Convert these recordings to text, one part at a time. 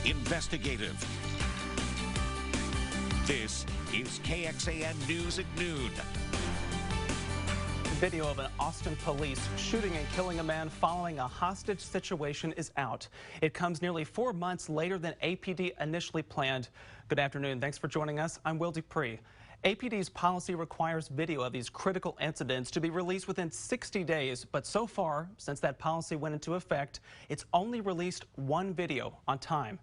investigative. This is KXAN News at Noon. Video of an Austin police shooting and killing a man following a hostage situation is out. It comes nearly 4 months later than APD initially planned. Good afternoon. Thanks for joining us. I'm Will Dupree. APD's policy requires video of these critical incidents to be released within 60 days, but so far, since that policy went into effect, it's only released one video on time.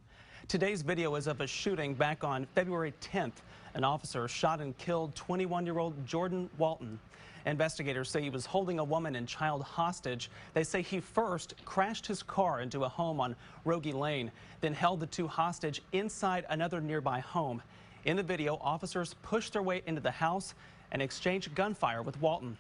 Today's video is of a shooting back on February 10th. An officer shot and killed 21-year-old Jordan Walton. Investigators say he was holding a woman and child hostage. They say he first crashed his car into a home on Rogie Lane, then held the two hostage inside another nearby home. In the video, officers pushed their way into the house and exchanged gunfire with Walton.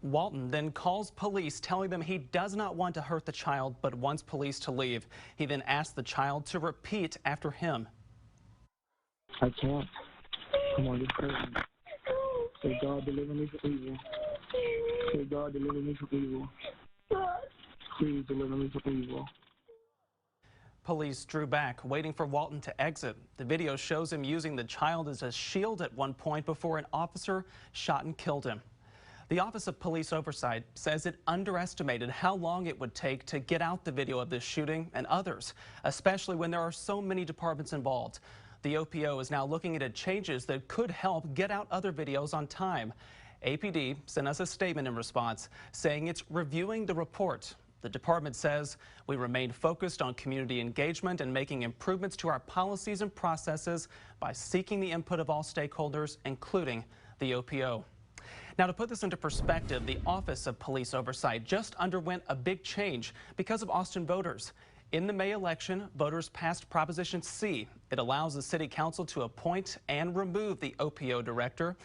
Walton then calls police, telling them he does not want to hurt the child, but wants police to leave. He then asks the child to repeat after him. I can't. I'm on this person. Say, God, deliver me from evil. Say, God, deliver me from evil. Please deliver me from evil. Police drew back, waiting for Walton to exit. The video shows him using the child as a shield at one point before an officer shot and killed him. The Office of Police Oversight says it underestimated how long it would take to get out the video of this shooting and others, especially when there are so many departments involved. The OPO is now looking into changes that could help get out other videos on time. APD sent us a statement in response, saying it's reviewing the report. The department says we remain focused on community engagement and making improvements to our policies and processes by seeking the input of all stakeholders, including the OPO. Now, to put this into perspective, the Office of Police Oversight just underwent a big change because of Austin voters. In the May election, voters passed Proposition C. It allows the City Council to appoint and remove the OPO director.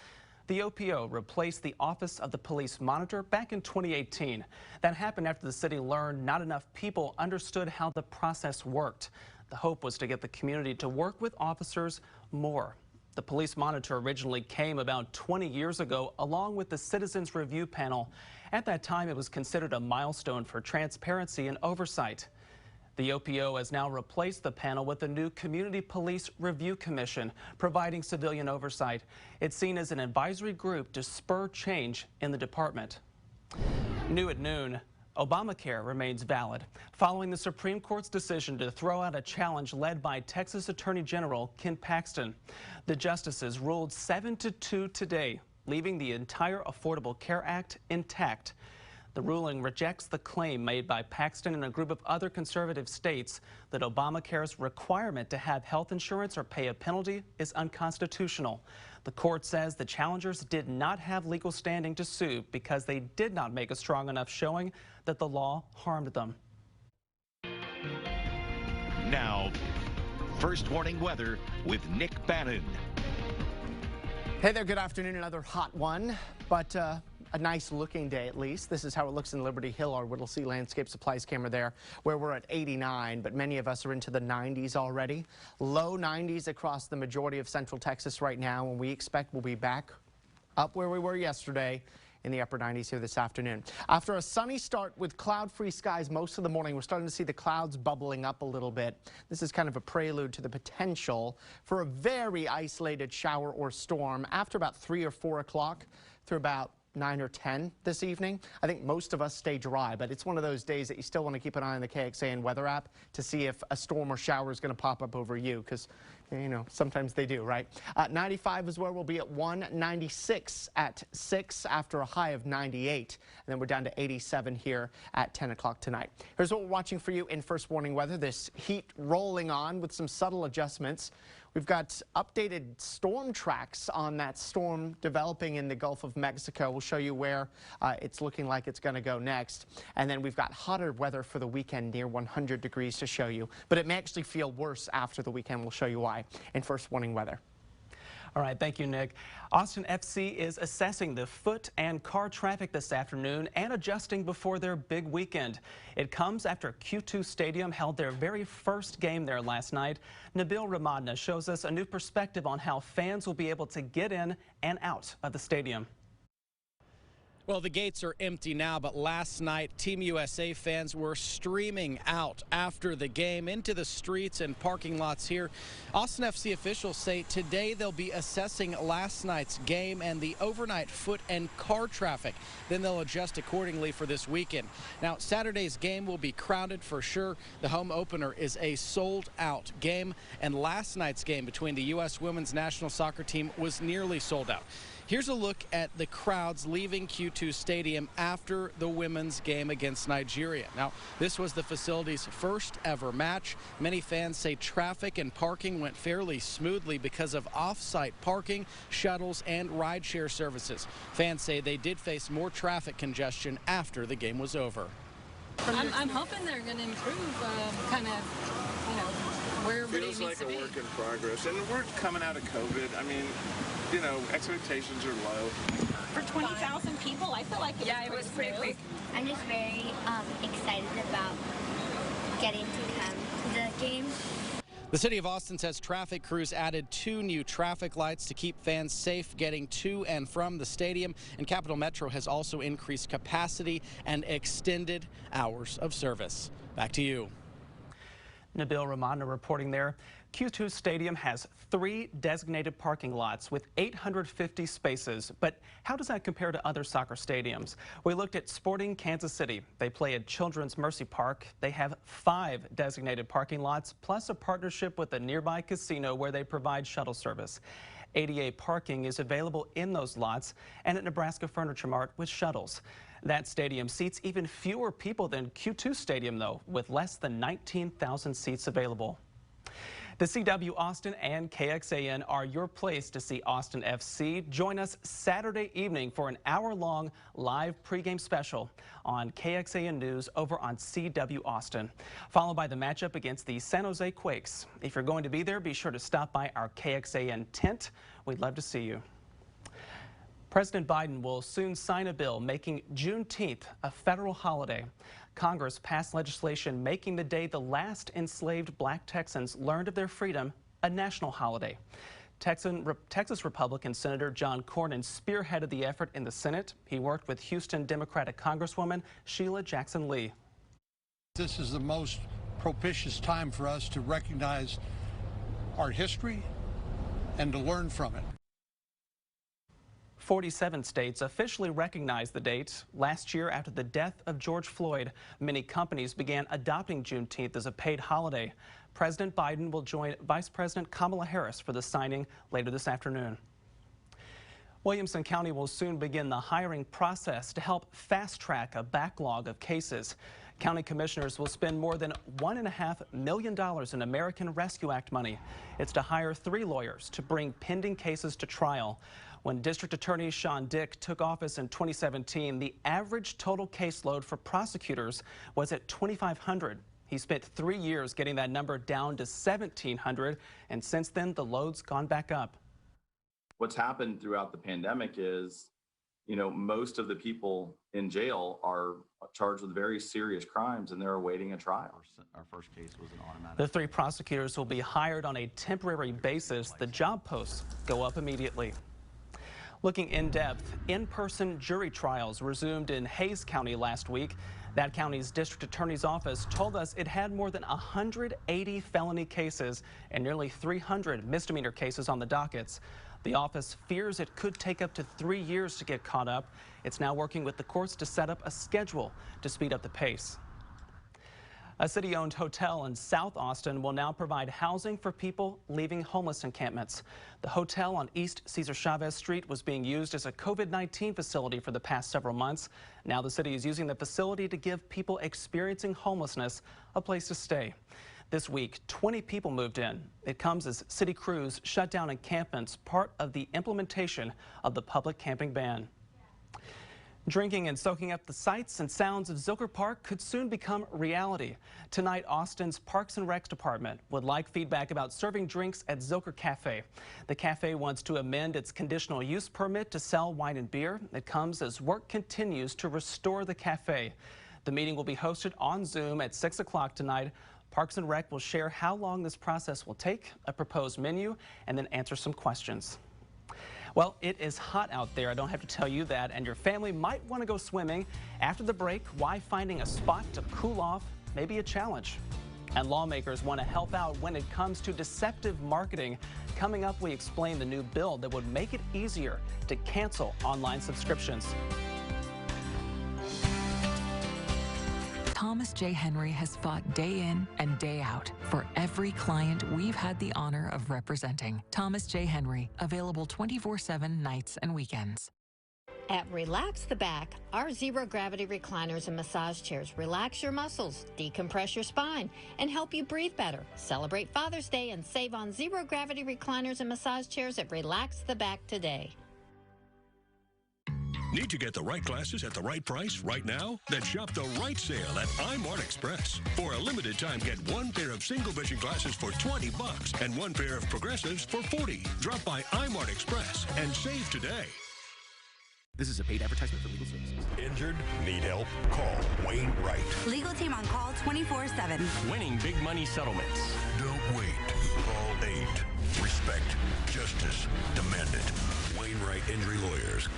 The OPO replaced the Office of the Police Monitor back in 2018. That happened after the city learned not enough people understood how the process worked. The hope was to get the community to work with officers more. The Police Monitor originally came about 20 years ago along with the Citizens Review Panel. At that time, it was considered a milestone for transparency and oversight. The OPO has now replaced the panel with a new Community Police Review Commission, providing civilian oversight. It's seen as an advisory group to spur change in the department. New at noon. Obamacare remains valid, following the Supreme Court's decision to throw out a challenge led by Texas Attorney General Ken Paxton. The justices ruled 7-2 today, leaving the entire Affordable Care Act intact. The ruling rejects the claim made by Paxton and a group of other conservative states that Obamacare's requirement to have health insurance or pay a penalty is unconstitutional. The court says the challengers did not have legal standing to sue because they did not make a strong enough showing that the law harmed them. Now, first warning weather with Nick Bannon. Hey there, good afternoon. Another hot one, but a nice looking day at least. This is how it looks in Liberty Hill, our Whittlesey Landscape Supplies camera there, where we're at 89, but many of us are into the 90s already. Low 90s across the majority of central Texas right now, and we expect we'll be back up where we were yesterday in the upper 90s here this afternoon. After a sunny start with cloud-free skies most of the morning, we're starting to see the clouds bubbling up a little bit. This is kind of a prelude to the potential for a very isolated shower or storm after about 3 or 4 o'clock through about 9 or 10 this evening. I think most of us stay dry, but it's one of those days that you still want to keep an eye on the KXAN weather app to see if a storm or shower is going to pop up over you, because, you know, sometimes they do, right? 95 is where we'll be at 1, 96 at 6 after a high of 98, and then we're down to 87 here at 10 o'clock tonight. Here's what we're watching for you in first warning weather. This heat rolling on with some subtle adjustments. We've got updated storm tracks on that storm developing in the Gulf of Mexico. We'll show you where it's looking like it's going to go next. And then we've got hotter weather for the weekend near 100 degrees to show you. But it may actually feel worse after the weekend. We'll show you why in first warning weather. All right, thank you, Nick. Austin FC is assessing the foot and car traffic this afternoon and adjusting before their big weekend. It comes after Q2 Stadium held their very first game there last night. Nabil Ramadna shows us a new perspective on how fans will be able to get in and out of the stadium. Well, the gates are empty now, but last night Team USA fans were streaming out after the game into the streets and parking lots here. Austin FC officials say today they'll be assessing last night's game and the overnight foot and car traffic. Then they'll adjust accordingly for this weekend. Now, Saturday's game will be crowded for sure. The home opener is a sold-out game, and last night's game between the U.S. women's national soccer team was nearly sold out. Here's a look at the crowds leaving Q2 Stadium after the women's game against Nigeria. Now, this was the facility's first ever match. Many fans say traffic and parking went fairly smoothly because of off-site parking, shuttles, and rideshare services. Fans say they did face more traffic congestion after the game was over. I'm hoping they're going to improve kind of, you know, where everybody needs to be. Feels like a work in progress. And we're coming out of COVID. I mean, you know, expectations are low. For 20,000 people, I feel like it was pretty quick. I'm just very excited about getting to come to the game. The city of Austin says traffic crews added 2 new traffic lights to keep fans safe getting to and from the stadium. And Capital Metro has also increased capacity and extended hours of service. Back to you. Nabil Ramadna reporting there. Q2 Stadium has 3 designated parking lots with 850 spaces. But how does that compare to other soccer stadiums? We looked at Sporting Kansas City. They play at Children's Mercy Park. They have 5 designated parking lots, plus a partnership with a nearby casino where they provide shuttle service. ADA parking is available in those lots and at Nebraska Furniture Mart with shuttles. That stadium seats even fewer people than Q2 Stadium, though, with less than 19,000 seats available. The CW Austin and KXAN are your place to see Austin FC. Join us Saturday evening for an hour-long live pregame special on KXAN News over on CW Austin, followed by the matchup against the San Jose Quakes. If you're going to be there, be sure to stop by our KXAN tent. We'd love to see you. President Biden will soon sign a bill making Juneteenth a federal holiday. Congress passed legislation making the day the last enslaved black Texans learned of their freedom a national holiday. Texas Republican Senator John Cornyn spearheaded the effort in the Senate. He worked with Houston Democratic Congresswoman Sheila Jackson Lee. This is the most propitious time for us to recognize our history and to learn from it. 47 states officially recognized the date. Last year, after the death of George Floyd, many companies began adopting Juneteenth as a paid holiday. President Biden will join Vice President Kamala Harris for the signing later this afternoon. Williamson County will soon begin the hiring process to help fast-track a backlog of cases. County commissioners will spend more than $1.5 million in American Rescue Act money. It's to hire 3 lawyers to bring pending cases to trial. When District Attorney Sean Dick took office in 2017, the average total caseload for prosecutors was at 2,500. He spent 3 years getting that number down to 1,700, and since then, the load's gone back up. What's happened throughout the pandemic is, you know, most of the people in jail are charged with very serious crimes and they're awaiting a trial. Our first case was an automatic. The 3 prosecutors will be hired on a temporary basis. The job posts go up immediately. Looking in depth, in-person jury trials resumed in Hays County last week. That county's district attorney's office told us it had more than 180 felony cases and nearly 300 misdemeanor cases on the dockets. The office fears it could take up to 3 years to get caught up. It's now working with the courts to set up a schedule to speed up the pace. A city-owned hotel in South Austin will now provide housing for people leaving homeless encampments. The hotel on East Cesar Chavez Street was being used as a COVID-19 facility for the past several months. Now the city is using the facility to give people experiencing homelessness a place to stay. This week, 20 people moved in. It comes as city crews shut down encampments, part of the implementation of the public camping ban. Drinking and soaking up the sights and sounds of Zilker Park could soon become reality. Tonight, Austin's Parks and Rec Department would like feedback about serving drinks at Zilker Cafe. The cafe wants to amend its conditional use permit to sell wine and beer. It comes as work continues to restore the cafe. The meeting will be hosted on Zoom at 6 o'clock tonight. Parks and Rec will share how long this process will take, a proposed menu, and then answer some questions. Well, it is hot out there. I don't have to tell you that, and your family might want to go swimming. After the break, why finding a spot to cool off may be a challenge. And lawmakers want to help out when it comes to deceptive marketing. Coming up, we explain the new bill that would make it easier to cancel online subscriptions. Thomas J. Henry has fought day in and day out for every client we've had the honor of representing. Thomas J. Henry, available 24/7 nights and weekends. At Relax the Back, our zero-gravity recliners and massage chairs relax your muscles, decompress your spine, and help you breathe better. Celebrate Father's Day and save on zero-gravity recliners and massage chairs at Relax the Back today. Need to get the right glasses at the right price right now? Then shop the right sale at iMart Express. For a limited time, get one pair of single vision glasses for $20 and one pair of progressives for $40. Drop by iMart Express and save today. This is a paid advertisement for legal services. Injured? Need help? Call Wayne Wright. Legal team on call 24/7. Winning big money settlements. Don't wait. Call 8. Respect. Justice. Demand it. Wayne Wright Injury Lawyers.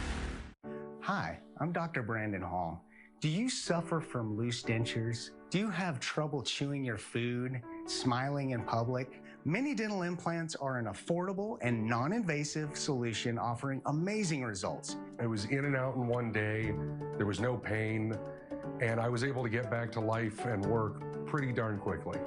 Hi, I'm Dr. Brandon Hall. Do you suffer from loose dentures? Do you have trouble chewing your food, smiling in public? Many dental implants are an affordable and non-invasive solution offering amazing results. I was in and out in one day, there was no pain, and I was able to get back to life and work pretty darn quickly.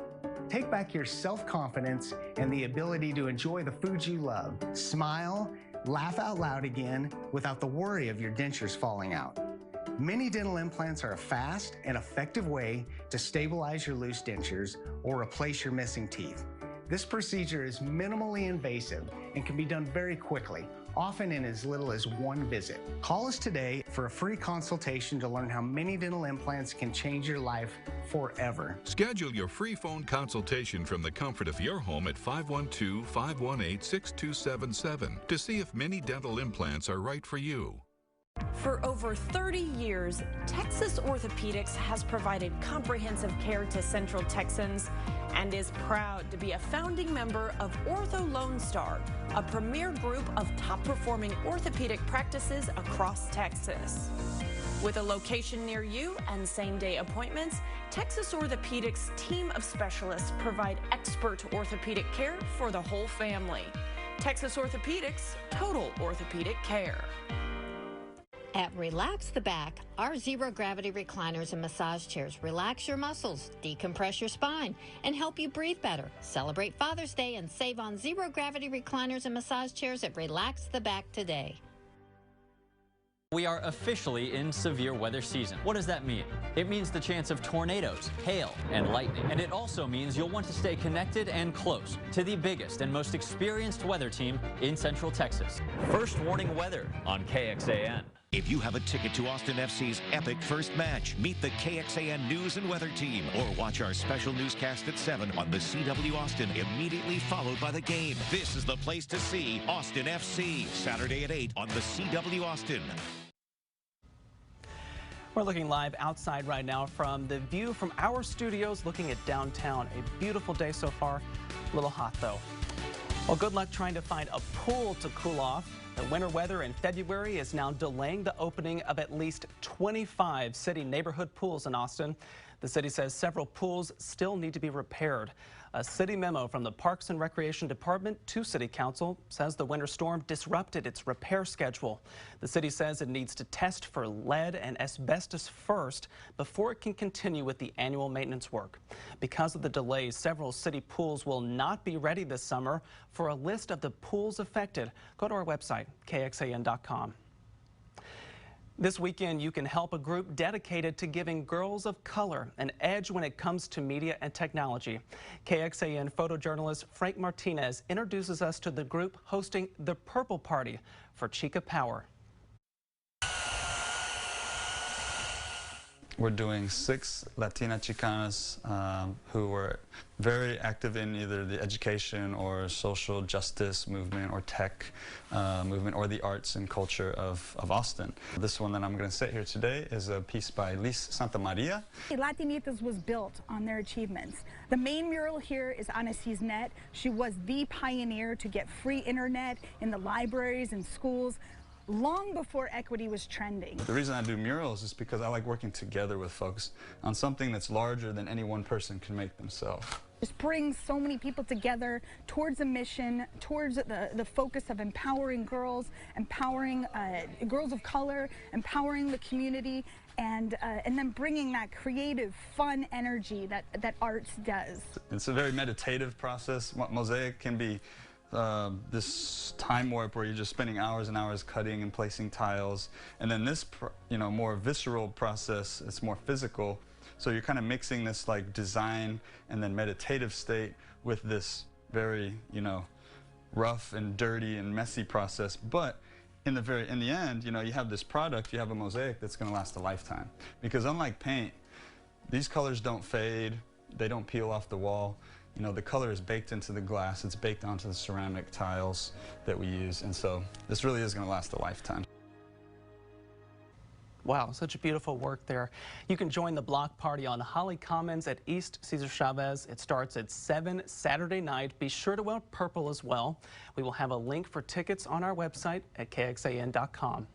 Take back your self-confidence and the ability to enjoy the foods you love. Smile, laugh out loud again without the worry of your dentures falling out. Many dental implants are a fast and effective way to stabilize your loose dentures or replace your missing teeth. This procedure is minimally invasive and can be done very quickly, often in as little as one visit. Call us today for a free consultation to learn how many dental implants can change your life forever. Schedule your free phone consultation from the comfort of your home at 512-518-6277 to see if many dental implants are right for you. For over 30 years, Texas Orthopedics has provided comprehensive care to Central Texans and is proud to be a founding member of Ortho Lone Star, a premier group of top-performing orthopedic practices across Texas. With a location near you and same-day appointments, Texas Orthopedics' team of specialists provide expert orthopedic care for the whole family. Texas Orthopedics, total orthopedic care. At Relax the Back, our zero-gravity recliners and massage chairs relax your muscles, decompress your spine, and help you breathe better. Celebrate Father's Day and save on zero-gravity recliners and massage chairs at Relax the Back today. We are officially in severe weather season. What does that mean? It means the chance of tornadoes, hail, and lightning. And it also means you'll want to stay connected and close to the biggest and most experienced weather team in Central Texas. First warning weather on KXAN. If you have a ticket to Austin FC's epic first match, meet the KXAN News and Weather team or watch our special newscast at 7 on the CW Austin, immediately followed by the game. This is the place to see Austin FC, Saturday at 8 on the CW Austin. We're looking live outside right now from the view from our studios looking at downtown. A beautiful day so far, a little hot though. Well, good luck trying to find a pool to cool off. The winter weather in February is now delaying the opening of at least 25 city neighborhood pools in Austin. The city says several pools still need to be repaired. A city memo from the Parks and Recreation Department to City Council says the winter storm disrupted its repair schedule. The city says it needs to test for lead and asbestos first before it can continue with the annual maintenance work. Because of the delays, several city pools will not be ready this summer. For a list of the pools affected, go to our website, KXAN.com. This weekend, you can help a group dedicated to giving girls of color an edge when it comes to media and technology. KXAN photojournalist Frank Martinez introduces us to the group hosting the Purple Party for Chica Power. we're doing 6 Latina Chicanas who were very active in either the education or social justice movement or tech movement or the arts and culture of Austin. This one that I'm going to sit here today is a piece by Liz Santamaria. Latinitas was built on their achievements. The main mural here is Ana Cisnet. She was the pioneer to get free internet in the libraries and schools long before equity was trending. The reason I do murals is because I like working together with folks on something that's larger than any one person can make themselves. Just brings so many people together towards a mission, towards the focus of empowering girls, empowering girls of color, empowering the community, and then bringing that creative, fun energy that arts does. It's a very meditative process. Mosaic can be this time warp where you're just spending hours and hours cutting and placing tiles, and then this more visceral process, it's more physical, so you're kind of mixing this like design and then meditative state with this very rough and dirty and messy process. But in the end, you have this product, you have a mosaic that's going to last a lifetime, because unlike paint, these colors don't fade, they don't peel off the wall. The color is baked into the glass, it's baked onto the ceramic tiles that we use, and so this really is going to last a lifetime. Wow, such a beautiful work there. You can join the block party on Holly Commons at East Cesar Chavez. It starts at 7 Saturday night. Be sure to wear purple as well. We will have a link for tickets on our website at KXAN.com.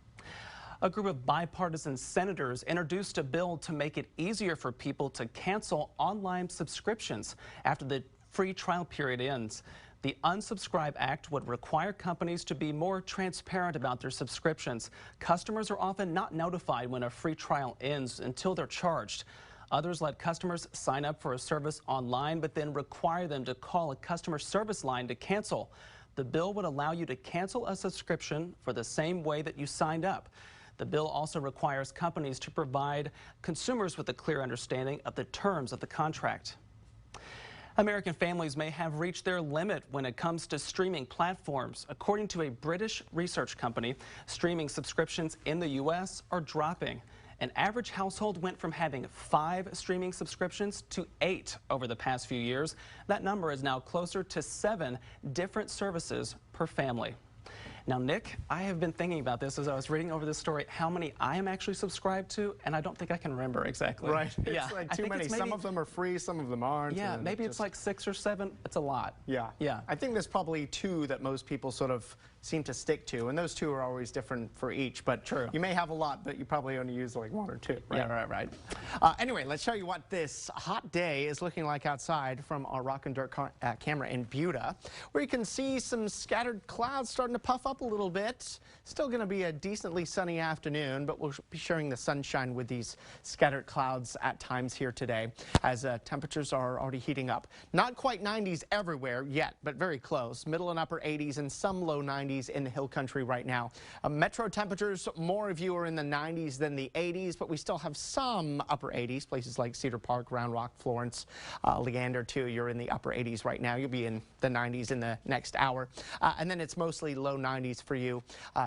A group of bipartisan senators introduced a bill to make it easier for people to cancel online subscriptions after the free trial period ends. The Unsubscribe Act would require companies to be more transparent about their subscriptions. Customers are often not notified when a free trial ends until they're charged. Others let customers sign up for a service online, but then require them to call a customer service line to cancel. The bill would allow you to cancel a subscription for the same way that you signed up. The bill also requires companies to provide consumers with a clear understanding of the terms of the contract. American families may have reached their limit when it comes to streaming platforms. According to a British research company, streaming subscriptions in the U.S. are dropping. An average household went from having 5 streaming subscriptions to 8 over the past few years. That number is now closer to 7 different services per family. Now, Nick, I have been thinking about this as I was reading over this story, how many I am actually subscribed to, and I don't think I can remember exactly. Right. It's like too many. Some of them are free, some of them aren't. Yeah, maybe it's like 6 or 7. It's a lot. Yeah. Yeah. I think there's probably 2 that most people sort of seem to stick to, and those 2 are always different for each. But true. You may have a lot, but you probably only use like 1 or 2. Right? Yeah, right. Anyway, let's show you what this hot day is looking like outside from our Rock and Dirt camera in Buda, where you can see some scattered clouds starting to puff up a little bit. Still going to be a decently sunny afternoon, but we'll be sharing the sunshine with these scattered clouds at times here today as temperatures are already heating up. Not quite 90s everywhere yet, but very close. Middle and upper 80s and some low 90s in the hill country right now. Metro temperatures, more of you are in the 90s than the 80s, but we still have some upper 80s. Places like Cedar Park, Round Rock, Florence, Leander too, you're in the upper 80s right now. You'll be in the 90s in the next hour. And then it's mostly low 90s for you.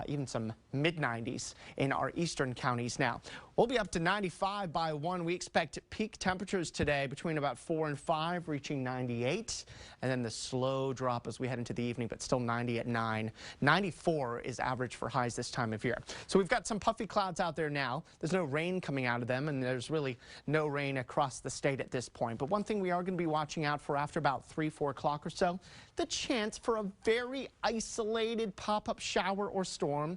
Even some mid-90s in our eastern counties now. We'll be up to 95 by 1. We expect peak temperatures today between about 4 and 5, reaching 98. And then the slow drop as we head into the evening, but still 90 at 9. 94 is average for highs this time of year. So we've got some puffy clouds out there now. There's no rain coming out of them, and there's really no rain across the state at this point. But one thing we are going to be watching out for after about 3, 4 o'clock or so, the chance for a very isolated pop-up shower or storm.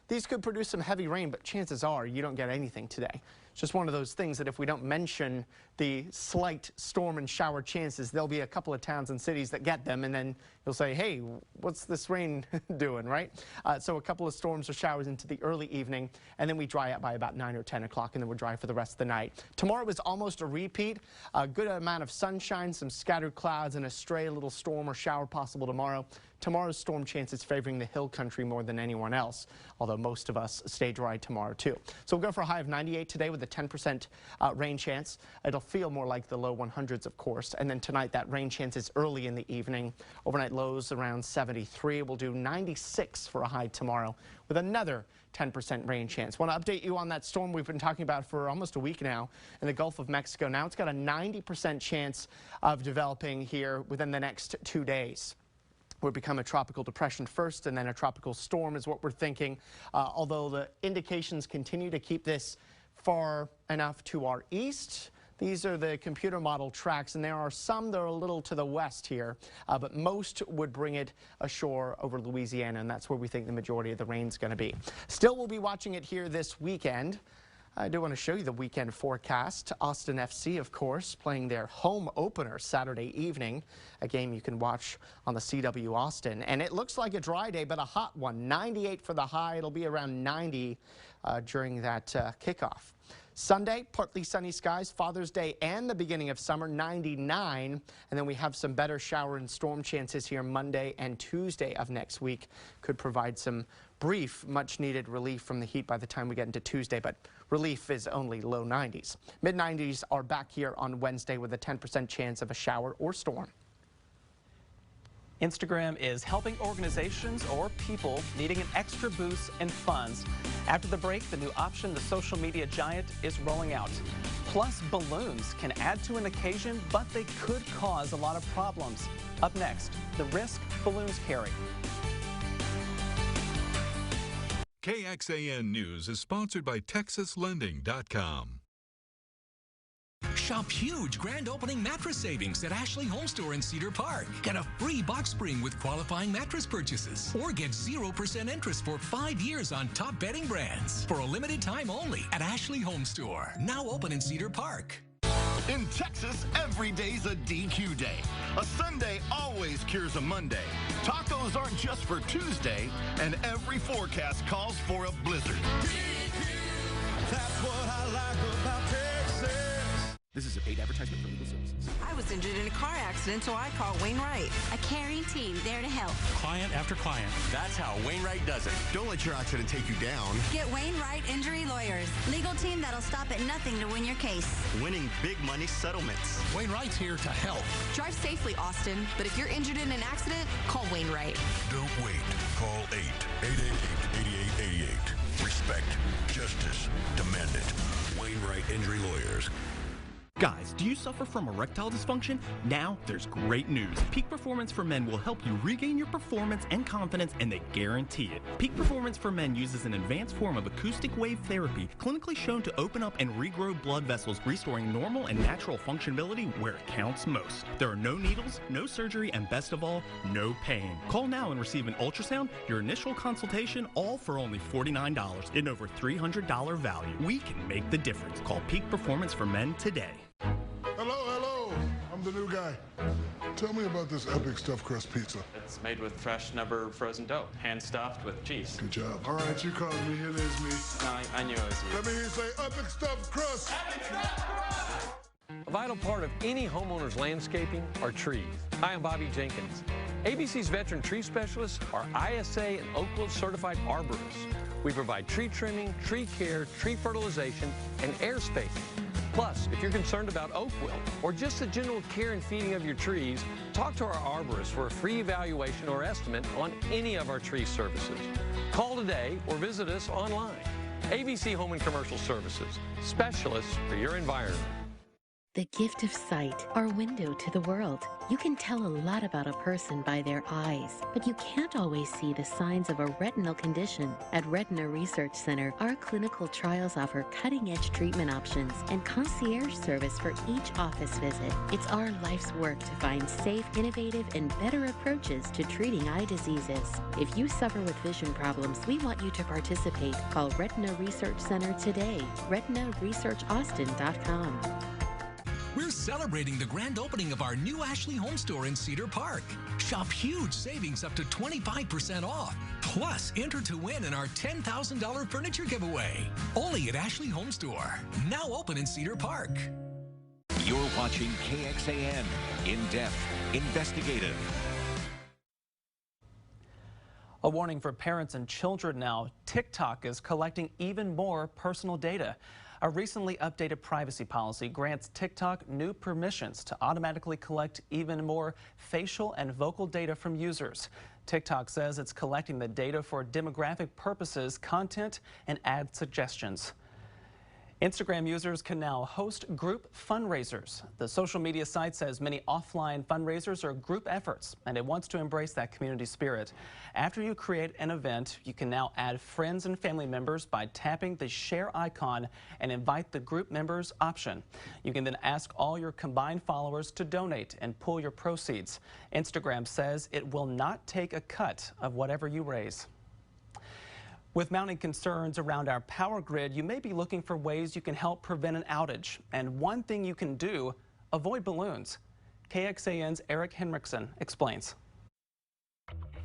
These could produce some heavy rain, but chances are you don't get anything today. It's just one of those things that if we don't mention the slight storm and shower chances, there'll be a couple of towns and cities that get them, and then you'll say, hey, what's this rain doing, right? So a couple of storms or showers into the early evening, and then we dry up by about 9 or 10 o'clock, and then we're dry for the rest of the night. Tomorrow is almost a repeat. A good amount of sunshine, some scattered clouds, and a stray little storm or shower possible tomorrow. Tomorrow's storm chances favoring the hill country more than anyone else, although most of us stay dry tomorrow too. So we'll go for a high of 98 today with a 10% rain chance. It'll feel more like the low 100s, of course. And then tonight, that rain chance is early in the evening. Overnight low lows around 73. We'll do 96 for a high tomorrow with another 10% rain chance. Want to update you on that storm we've been talking about for almost a week now in the Gulf of Mexico. Now it's got a 90% chance of developing here within the next 2 days. Would become a tropical depression first, and then a tropical storm is what we're thinking, although the indications continue to keep this far enough to our east. These are the computer model tracks, and there are some that are a little to the west here, but most would bring it ashore over Louisiana, and that's where we think the majority of the rain's going to be. Still, we'll be watching it here this weekend. I do want to show you the weekend forecast. Austin FC, of course, playing their home opener Saturday evening, a game you can watch on the CW Austin. And it looks like a dry day, but a hot one. 98 for the high. It'll be around 90 during that kickoff. Sunday, partly sunny skies, Father's Day and the beginning of summer, 99. And then we have some better shower and storm chances here Monday and Tuesday of next week. Could provide some brief, much-needed relief from the heat by the time we get into Tuesday, but relief is only low 90s. Mid-90s are back here on Wednesday with a 10% chance of a shower or storm. Instagram is helping organizations or people needing an extra boost in funds. After the break, the new option the social media giant is rolling out. Plus, balloons can add to an occasion, but they could cause a lot of problems. Up next, the risk balloons carry. KXAN News is sponsored by TexasLending.com. Shop huge grand opening mattress savings at Ashley Home Store in Cedar Park. Get a free box spring with qualifying mattress purchases. Or get 0% interest for 5 years on top bedding brands. For a limited time only at Ashley Home Store. Now open in Cedar Park. In Texas, every day's a DQ day. A Sunday always cures a Monday. Tacos aren't just for Tuesday, and every forecast calls for a blizzard. DQ, that's what I like about Texas. This is a paid advertisement for legal services. I was injured in a car accident, so I called Wainwright. A caring team there to help. Client after client. That's how Wainwright does it. Don't let your accident take you down. Get Wainwright Injury Lawyers. Legal team that'll stop at nothing to win your case. Winning big money settlements. Wainwright's here to help. Drive safely, Austin. But if you're injured in an accident, call Wainwright. Don't wait. Call 888-8888. Respect. Justice. Demand it. Wainwright Injury Lawyers. Guys, do you suffer from erectile dysfunction? Now there's great news. Peak Performance for Men will help you regain your performance and confidence, and they guarantee it. Peak Performance for Men uses an advanced form of acoustic wave therapy, clinically shown to open up and regrow blood vessels, restoring normal and natural functionality where it counts most. There are no needles, no surgery, and best of all, no pain. Call now and receive an ultrasound, your initial consultation, all for only $49 in over $300 value. We can make the difference. Call Peak Performance for Men today. Hello, I'm the new guy. Tell me about this epic stuffed crust pizza. It's made with fresh, never frozen dough, hand stuffed with cheese. Good job. All right, you called me, it is me. No, I knew it was you. Let me hear you say epic stuffed crust. Epic stuffed crust! A vital part of any homeowner's landscaping are trees. Hi, I'm Bobby Jenkins. ABC's veteran tree specialists are ISA and Oakwood certified arborists. We provide tree trimming, tree care, tree fertilization, and air spacing. Plus, if you're concerned about oak wilt or just the general care and feeding of your trees, talk to our arborist for a free evaluation or estimate on any of our tree services. Call today or visit us online. ABC Home and Commercial Services, specialists for your environment. The gift of sight, our window to the world. You can tell a lot about a person by their eyes, but you can't always see the signs of a retinal condition. At Retina Research Center, our clinical trials offer cutting-edge treatment options and concierge service for each office visit. It's our life's work to find safe, innovative, and better approaches to treating eye diseases. If you suffer with vision problems, we want you to participate. Call Retina Research Center today. RetinaResearchAustin.com. We're celebrating the grand opening of our new Ashley Home Store in Cedar Park. Shop huge savings up to 25% off. Plus, enter to win in our $10,000 furniture giveaway. Only at Ashley Home Store. Now open in Cedar Park. You're watching KXAN. In-depth, investigative. A warning for parents and children now. TikTok is collecting even more personal data. A recently updated privacy policy grants TikTok new permissions to automatically collect even more facial and vocal data from users. TikTok says it's collecting the data for demographic purposes, content, and ad suggestions. Instagram users can now host group fundraisers. The social media site says many offline fundraisers are group efforts, and it wants to embrace that community spirit. After you create an event, you can now add friends and family members by tapping the share icon and invite the group members option. You can then ask all your combined followers to donate and pool your proceeds. Instagram says it will not take a cut of whatever you raise. With mounting concerns around our power grid, you may be looking for ways you can help prevent an outage. And one thing you can do, avoid balloons. KXAN's Eric Henriksen explains.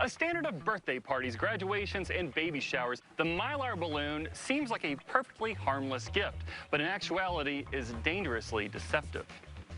A standard of birthday parties, graduations, and baby showers, the Mylar balloon seems like a perfectly harmless gift, but in actuality is dangerously deceptive.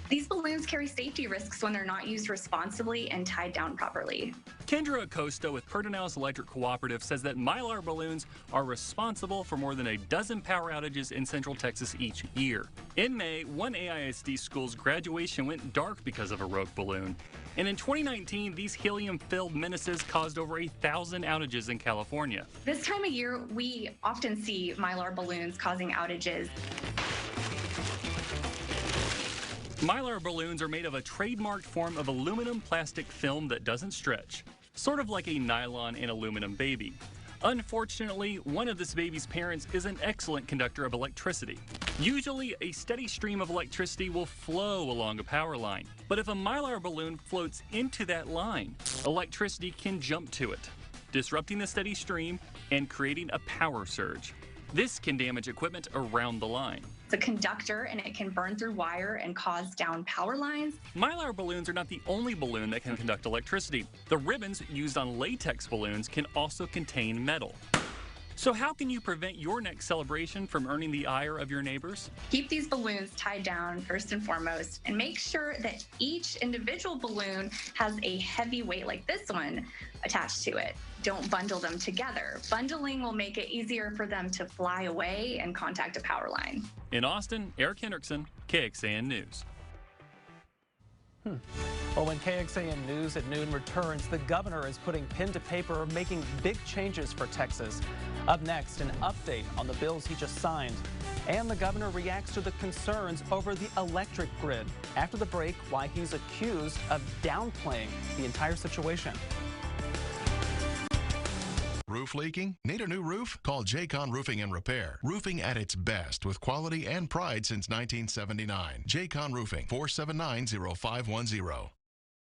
These balloons carry safety risks when they're not used responsibly and tied down properly. Kendra Acosta with Pedernales Electric Cooperative says that Mylar balloons are responsible for more than a dozen power outages in Central Texas each year. In May, one AISD school's graduation went dark because of a rogue balloon. And in 2019, these helium-filled menaces caused over 1,000 outages in California. This time of year, we often see Mylar balloons causing outages. Mylar balloons are made of a trademarked form of aluminum plastic film that doesn't stretch, sort of like a nylon and aluminum baby. Unfortunately, one of this baby's parents is an excellent conductor of electricity. Usually, a steady stream of electricity will flow along a power line, but if a Mylar balloon floats into that line, electricity can jump to it, disrupting the steady stream and creating a power surge. This can damage equipment around the line. It's a conductor and it can burn through wire and cause down power lines. Mylar balloons are not the only balloon that can conduct electricity. The ribbons used on latex balloons can also contain metal. So how can you prevent your next celebration from earning the ire of your neighbors? Keep these balloons tied down first and foremost, and make sure that each individual balloon has a heavy weight like this one attached to it. Don't bundle them together. Bundling will make it easier for them to fly away and contact a power line. In Austin, Eric Hendrickson, KXAN News. Well, when KXAN News at noon returns, the governor is putting pen to paper, making big changes for Texas. Up next, an update on the bills he just signed. And the governor reacts to the concerns over the electric grid. After the break, why he's accused of downplaying the entire situation. Roof leaking? Need a new roof? Call KXAN Roofing and Repair. Roofing at its best with quality and pride since 1979. KXAN Roofing, 479-0510.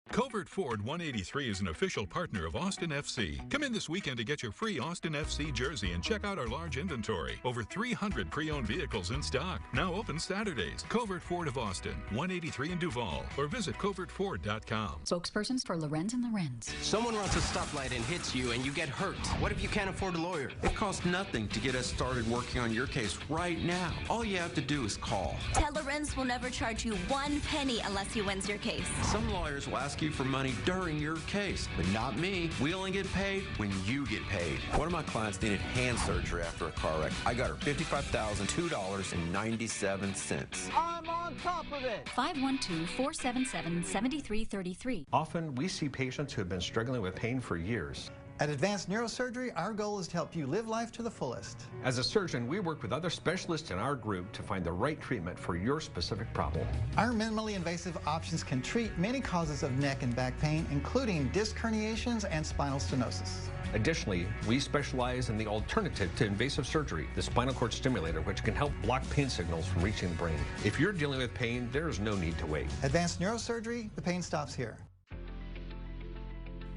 Covert Ford 183 is an official partner of Austin FC. Come in this weekend to get your free Austin FC jersey and check out our large inventory. Over 300 pre-owned vehicles in stock. Now open Saturdays. Covert Ford of Austin, 183 in Duval, or visit covertford.com. Spokespersons for Lorenz and Lorenz. Someone runs a stoplight and hits you and you get hurt. What if you can't afford a lawyer? It costs nothing to get us started working on your case right now. All you have to do is call. Tell Lorenz will never charge you 1 penny unless he wins your case. Some lawyers will ask you for money during your case, but not me. We only get paid when you get paid. One of my clients needed hand surgery after a car wreck. I got her $55,002.97. I'm on top of it. 512-477-7333. Often we see patients who have been struggling with pain for years. At Advanced Neurosurgery, our goal is to help you live life to the fullest. As a surgeon, we work with other specialists in our group to find the right treatment for your specific problem. Our minimally invasive options can treat many causes of neck and back pain, including disc herniations and spinal stenosis. Additionally, we specialize in the alternative to invasive surgery, the spinal cord stimulator, which can help block pain signals from reaching the brain. If you're dealing with pain, there's no need to wait. Advanced Neurosurgery, the pain stops here.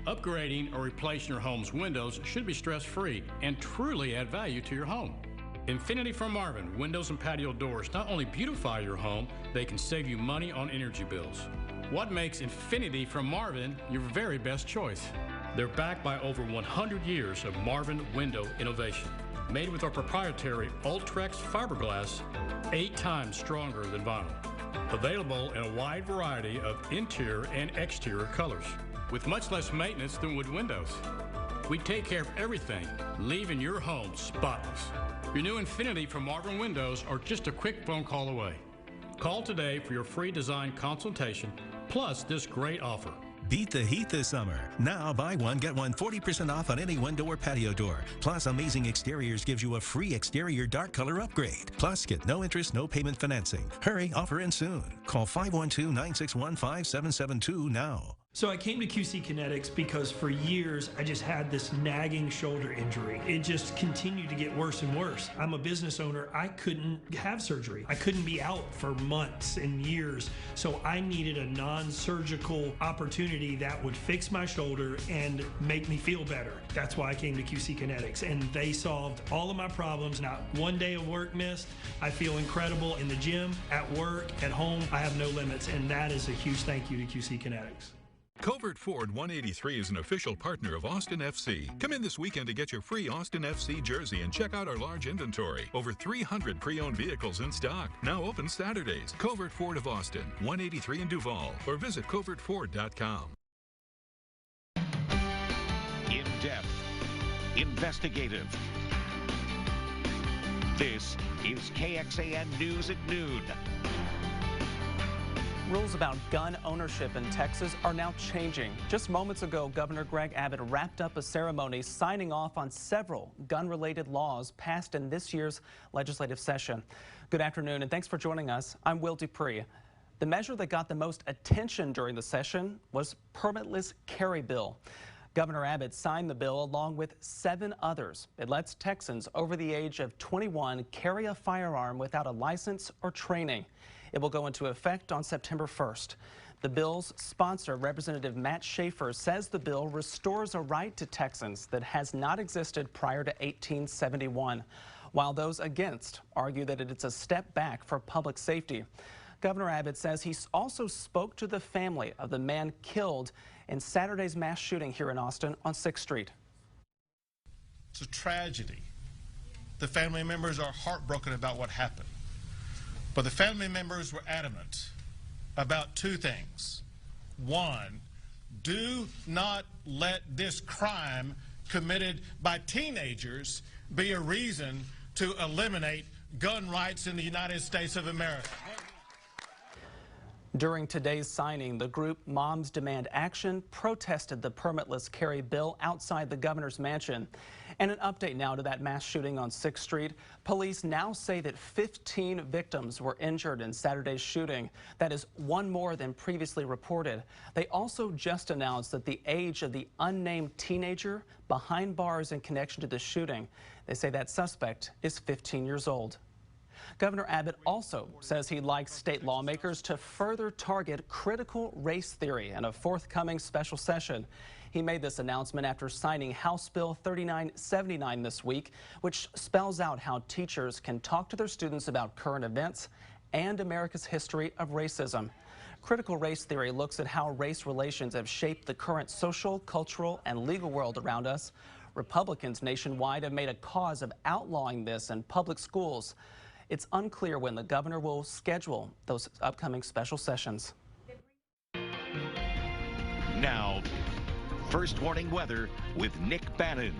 Upgrading or replacing your home's windows should be stress-free and truly add value to your home. Infinity from Marvin windows and patio doors not only beautify your home, they can save you money on energy bills. What makes Infinity from Marvin your very best choice? They're backed by over 100 years of Marvin window innovation. Made with our proprietary Ultrex fiberglass, 8 times stronger than vinyl. Available in a wide variety of interior and exterior colors, with much less maintenance than wood windows. We take care of everything, leaving your home spotless. Your new Infinity from Marvin Windows are just a quick phone call away. Call today for your free design consultation, plus this great offer. Beat the heat this summer. Now buy one, get one 40% off on any window or patio door. Plus, Amazing Exteriors gives you a free exterior dark color upgrade. Plus, get no interest, no payment financing. Hurry, offer ends soon. Call 512-961-5772 now. So I came to QC Kinetics because for years I just had this nagging shoulder injury. It just continued to get worse and worse. I'm a business owner. I couldn't have surgery. I couldn't be out for months and years. So I needed a non-surgical opportunity that would fix my shoulder and make me feel better. That's why I came to QC Kinetics, and they solved all of my problems. Not one day of work missed. I feel incredible in the gym, at work, at home. I have no limits, and that is a huge thank you to QC Kinetics. Covert Ford 183 is an official partner of Austin FC. Come in this weekend to get your free Austin FC jersey and check out our large inventory. Over 300 pre-owned vehicles in stock. Now open Saturdays. Covert Ford of Austin, 183 in Duval, or visit covertford.com. In-depth, investigative. This is KXAN News at Noon. Rules about gun ownership in Texas are now changing. Just moments ago, Governor Greg Abbott wrapped up a ceremony signing off on several gun-related laws passed in this year's legislative session. Good afternoon, and thanks for joining us. I'm Will Dupree. The measure that got the most attention during the session was permitless carry bill. Governor Abbott signed the bill along with 7 others. It lets Texans over the age of 21 carry a firearm without a license or training. It will go into effect on September 1st. The bill's sponsor, Representative Matt Schaefer, says the bill restores a right to Texans that has not existed prior to 1871, while those against argue that it's a step back for public safety. Governor Abbott says he also spoke to the family of the man killed in Saturday's mass shooting here in Austin on 6th Street. It's a tragedy. The family members are heartbroken about what happened. But the family members were adamant about 2 things. 1, do not let this crime committed by teenagers be a reason to eliminate gun rights in the United States of America. During today's signing, the group Moms Demand Action protested the permitless carry bill outside the governor's mansion. And an update now to that mass shooting on 6th Street. Police now say that 15 victims were injured in Saturday's shooting. That is 1 more than previously reported. They also just announced that the age of the unnamed teenager behind bars in connection to the shooting. They say that suspect is 15 years old. Governor Abbott also says he'd like state lawmakers to further target critical race theory in a forthcoming special session. He made this announcement after signing House Bill 3979 this week, which spells out how teachers can talk to their students about current events and America's history of racism. Critical race theory looks at how race relations have shaped the current social, cultural, and legal world around us. Republicans nationwide have made a cause of outlawing this in public schools. It's unclear when the governor will schedule those upcoming special sessions. Now, first warning weather with Nick Bannon.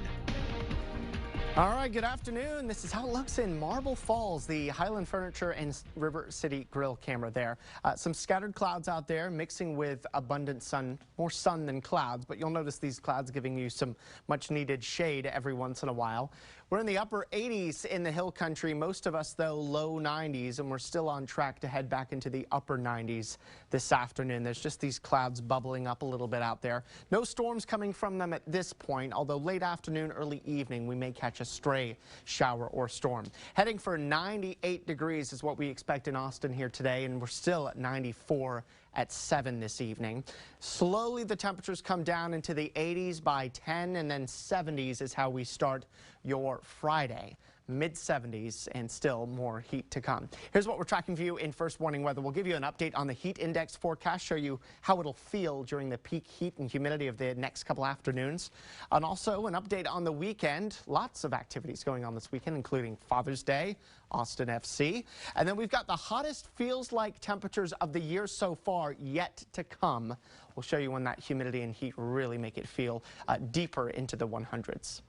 All right, good afternoon. This is how it looks in Marble Falls, the Highland Furniture and River City Grill camera there. Some scattered clouds out there mixing with abundant sun, more sun than clouds, but you'll notice these clouds giving you some much needed shade every once in a while. We're in the upper 80s in the hill country, most of us though low 90s, and we're still on track to head back into the upper 90s this afternoon. There's just these clouds bubbling up a little bit out there. No storms coming from them at this point, although late afternoon, early evening, we may catch a stray shower or storm. Heading for 98 degrees is what we expect in Austin here today, and we're still at 94 at 7 this evening. Slowly the temperatures come down into the 80s by 10, and then 70s is how we start your Friday. Mid-70s and still more heat to come. Here's what we're tracking for you in First Warning Weather. We'll give you an update on the heat index forecast, show you how it'll feel during the peak heat and humidity of the next couple afternoons. And also an update on the weekend. Lots of activities going on this weekend, including Father's Day, Austin FC. And then we've got the hottest feels like temperatures of the year so far yet to come. We'll show you when that humidity and heat really make it feel deeper into the 100s.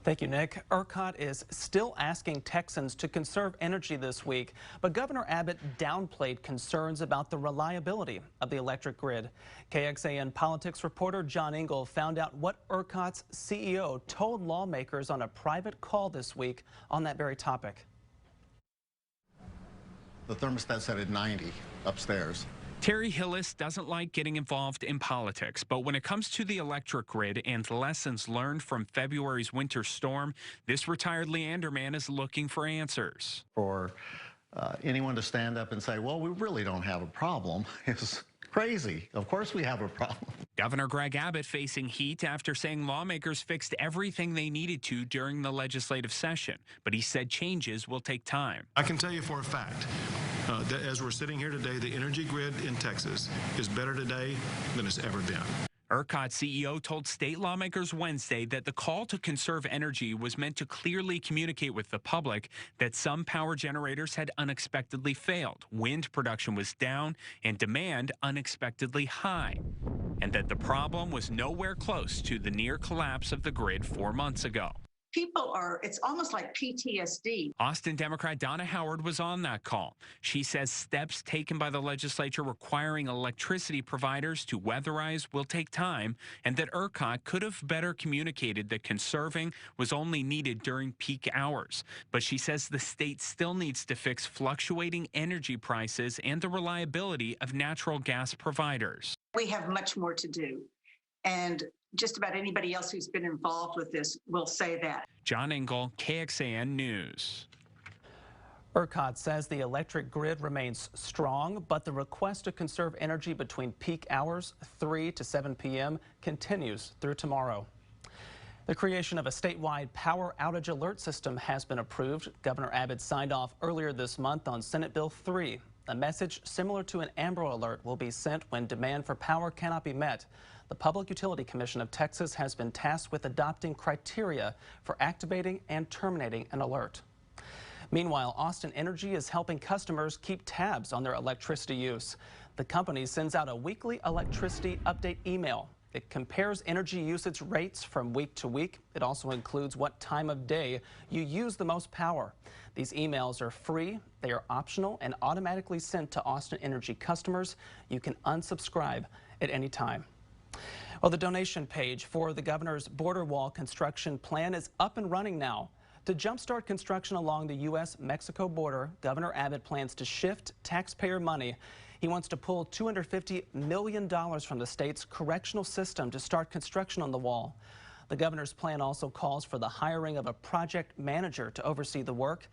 Thank you, Nick. ERCOT is still asking Texans to conserve energy this week, but Governor Abbott downplayed concerns about the reliability of the electric grid. KXAN politics reporter John Engel found out what ERCOT's CEO told lawmakers on a private call this week on that very topic. The thermostat set at 90 upstairs. Terry Hillis doesn't like getting involved in politics, but when it comes to the electric grid and lessons learned from February's winter storm, this retired Leander man is looking for answers. For anyone to stand up and say, well, we really don't have a problem is crazy. Of course we have a problem. Governor Greg Abbott facing heat after saying lawmakers fixed everything they needed to during the legislative session, but he said changes will take time. I can tell you for a fact that as we're sitting here today, the energy grid in Texas is better today than it's ever been. ERCOT CEO told state lawmakers Wednesday that the call to conserve energy was meant to clearly communicate with the public that some power generators had unexpectedly failed, wind production was down, and demand unexpectedly high, and that the problem was nowhere close to the near collapse of the grid 4 months ago. People it's almost like PTSD. Austin Democrat Donna Howard was on that call. She says steps taken by the legislature requiring electricity providers to weatherize will take time, and that ERCOT could have better communicated that conserving was only needed during peak hours. But she says the state still needs to fix fluctuating energy prices and the reliability of natural gas providers. We have much more to do. And just about anybody else who's been involved with this will say that. John Engel, KXAN News. ERCOT says the electric grid remains strong, but the request to conserve energy between peak hours, 3 to 7 p.m., continues through tomorrow. The creation of a statewide power outage alert system has been approved. Governor Abbott signed off earlier this month on Senate Bill 3. A message similar to an Amber Alert will be sent when demand for power cannot be met. The Public Utility Commission of Texas has been tasked with adopting criteria for activating and terminating an alert. Meanwhile, Austin Energy is helping customers keep tabs on their electricity use. The company sends out a weekly electricity update email. It compares energy usage rates from week to week. It also includes what time of day you use the most power. These emails are free, they are optional, and automatically sent to Austin Energy customers. You can unsubscribe at any time. Well, the donation page for the governor's border wall construction plan is up and running now. To jumpstart construction along the U.S.-Mexico border, Governor Abbott plans to shift taxpayer money. He wants to pull $250 million from the state's correctional system to start construction on the wall. The governor's plan also calls for the hiring of a project manager to oversee the work.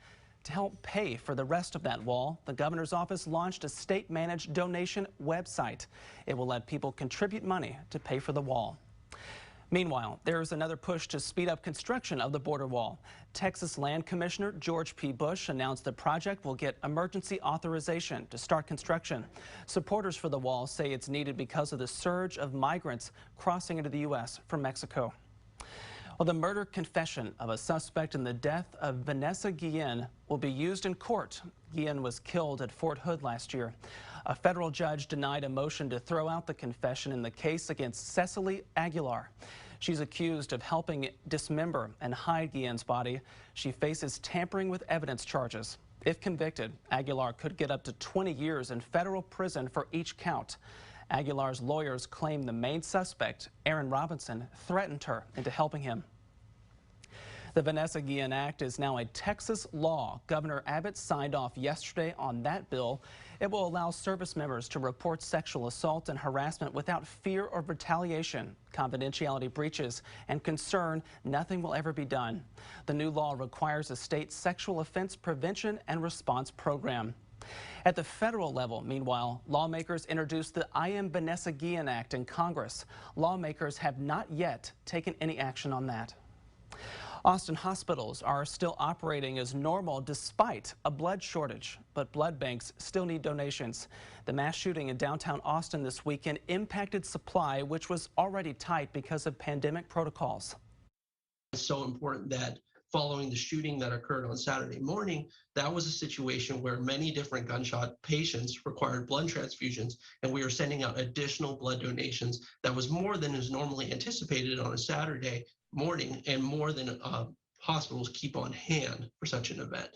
To help pay for the rest of that wall, the governor's office launched a state-managed donation website. It will let people contribute money to pay for the wall. Meanwhile, there is another push to speed up construction of the border wall. Texas Land Commissioner George P. Bush announced the project will get emergency authorization to start construction. Supporters for the wall say it's needed because of the surge of migrants crossing into the U.S. from Mexico. Well, the murder confession of a suspect in the death of Vanessa Guillen will be used in court. Guillen was killed at Fort Hood last year. A federal judge denied a motion to throw out the confession in the case against Cecily Aguilar. She's accused of helping dismember and hide Guillen's body. She faces tampering with evidence charges. If convicted, Aguilar could get up to 20 years in federal prison for each count. Aguilar's lawyers claim the main suspect, Aaron Robinson, threatened her into helping him. The Vanessa Guillen Act is now a Texas law. Governor Abbott signed off yesterday on that bill. It will allow service members to report sexual assault and harassment without fear of retaliation, confidentiality breaches, and concern nothing will ever be done. The new law requires a state sexual offense prevention and response program. At the federal level, meanwhile, lawmakers introduced the I Am Vanessa Guillen Act in Congress. Lawmakers have not yet taken any action on that. Austin hospitals are still operating as normal despite a blood shortage, but blood banks still need donations. The mass shooting in downtown Austin this weekend impacted supply, which was already tight because of pandemic protocols. It's so important that following the shooting that occurred on Saturday morning, that was a situation where many different gunshot patients required blood transfusions, and we are sending out additional blood donations that was more than is normally anticipated on a Saturday morning, and more than hospitals keep on hand for such an event.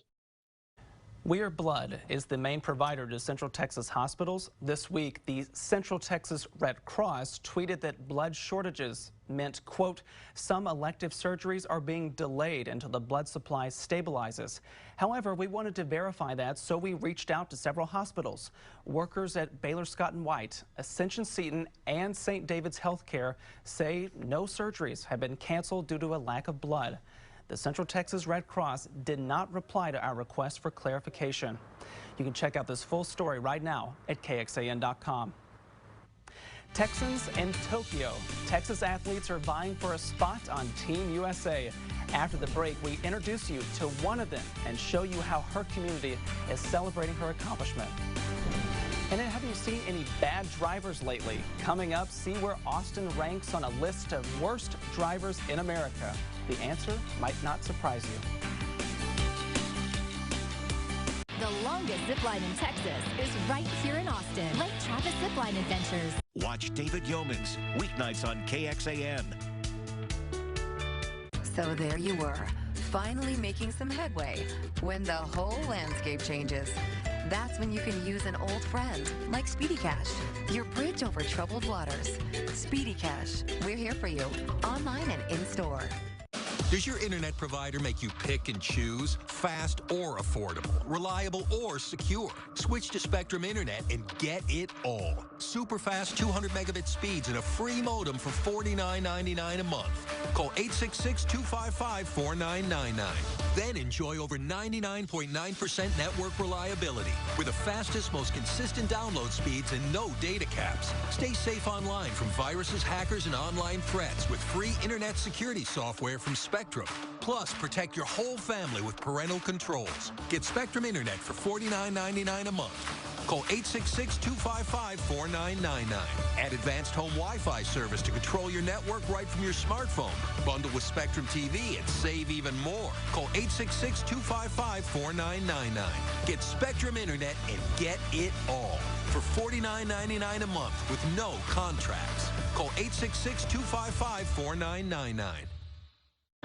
We Are Blood is the main provider to Central Texas hospitals. This week, the Central Texas Red Cross tweeted that blood shortages meant, quote, some elective surgeries are being delayed until the blood supply stabilizes. However, we wanted to verify that, so we reached out to several hospitals. Workers at Baylor Scott & White, Ascension Seton, and St. David's Healthcare say no surgeries have been canceled due to a lack of blood. The Central Texas Red Cross did not reply to our request for clarification. You can check out this full story right now at KXAN.com. Texans and Tokyo. Texas athletes are vying for a spot on Team USA. After the break, we introduce you to one of them and show you how her community is celebrating her accomplishment. And then, have you seen any bad drivers lately? Coming up, see where Austin ranks on a list of worst drivers in America. The answer might not surprise you. The longest zipline in Texas is right here in Austin. Lake Travis Zipline Adventures. Watch David Yeomans, weeknights on KXAN. So there you were, finally making some headway when the whole landscape changes. That's when you can use an old friend like Speedy Cash, your bridge over troubled waters. Speedy Cash, we're here for you, online and in-store. Does your internet provider make you pick and choose? Fast or affordable? Reliable or secure? Switch to Spectrum Internet and get it all. Super fast 200 megabit speeds and a free modem for $49.99 a month. Call 866-255-4999. Then enjoy over 99.9% network reliability with the fastest, most consistent download speeds and no data caps. Stay safe online from viruses, hackers, and online threats with free internet security software from Spectrum. Plus, protect your whole family with parental controls. Get Spectrum Internet for $49.99 a month. Call 866-255-4999. Add advanced home Wi-Fi service to control your network right from your smartphone. Bundle with Spectrum TV and save even more. Call 866-255-4999. Get Spectrum Internet and get it all for $49.99 a month with no contracts. Call 866-255-4999.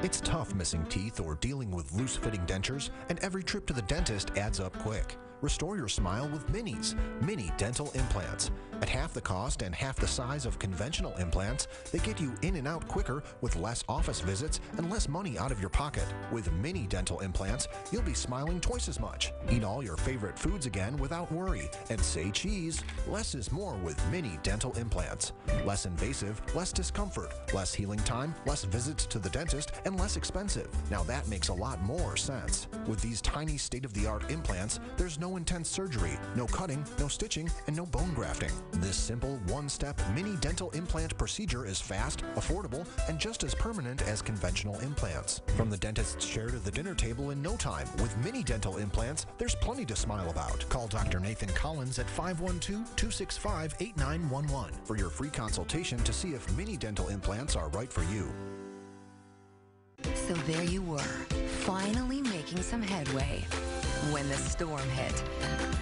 It's tough missing teeth or dealing with loose-fitting dentures, and every trip to the dentist adds up quick. Restore your smile with Minis, Mini Dental Implants. At half the cost and half the size of conventional implants, they get you in and out quicker with less office visits and less money out of your pocket. With Mini Dental Implants, you'll be smiling twice as much. Eat all your favorite foods again without worry. And say cheese. Less is more with Mini Dental Implants. Less invasive, less discomfort, less healing time, less visits to the dentist, and less expensive. Now that makes a lot more sense. With these tiny state-of-the-art implants, there's no intense surgery, no cutting, no stitching, and no bone grafting. This simple one-step mini dental implant procedure is fast, affordable, and just as permanent as conventional implants. From the dentist's chair to the dinner table in no time, with mini dental implants, there's plenty to smile about. Call Dr. Nathan Collins at 512-265-8911 for your free consultation to see if mini dental implants are right for you. So there you were, finally making some headway when the storm hit.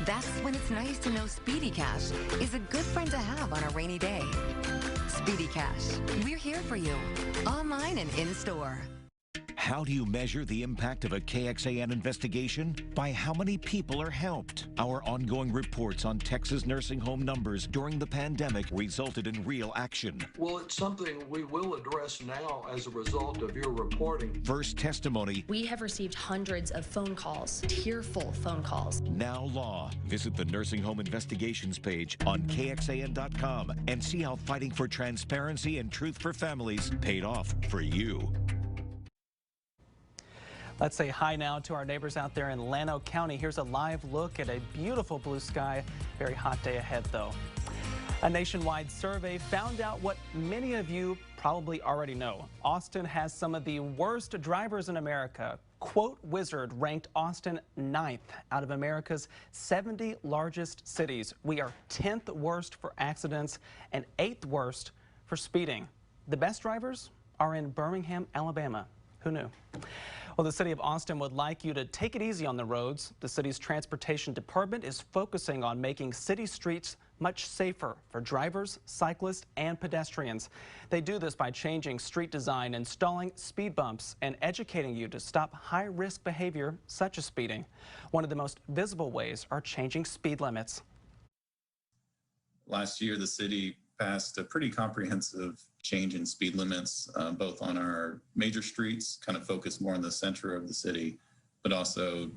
That's when it's nice to know Speedy Cash is a good friend to have on a rainy day. Speedy Cash, we're here for you, online and in-store. How do you measure the impact of a KXAN investigation? By how many people are helped. Our ongoing reports on Texas nursing home numbers during the pandemic resulted in real action. Well, it's something we will address now as a result of your reporting. First testimony. We have received hundreds of phone calls, tearful phone calls. Now law. Visit the Nursing Home Investigations page on KXAN.com and see how fighting for transparency and truth for families paid off for you. Let's say hi now to our neighbors out there in Llano County. Here's a live look at a beautiful blue sky. Very hot day ahead, though. A nationwide survey found out what many of you probably already know. Austin has some of the worst drivers in America. Quote Wizard ranked Austin 9th out of America's 70 largest cities. We are 10th worst for accidents and 8th worst for speeding. The best drivers are in Birmingham, Alabama. Who knew? Well, the city of Austin would like you to take it easy on the roads. The city's transportation department is focusing on making city streets much safer for drivers, cyclists, and pedestrians. They do this by changing street design, installing speed bumps, and educating you to stop high-risk behavior such as speeding. One of the most visible ways are changing speed limits. Last year, the city passed a pretty comprehensive change in speed limits, both on our major streets, kind of focused more on the center of the city, but also